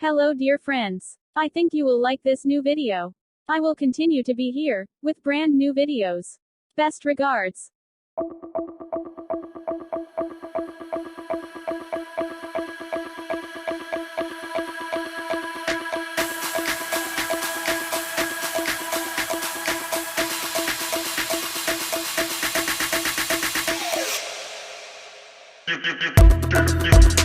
Hello dear friends. I think you will like this new video. I will continue to be here, with brand new videos. Best regards. You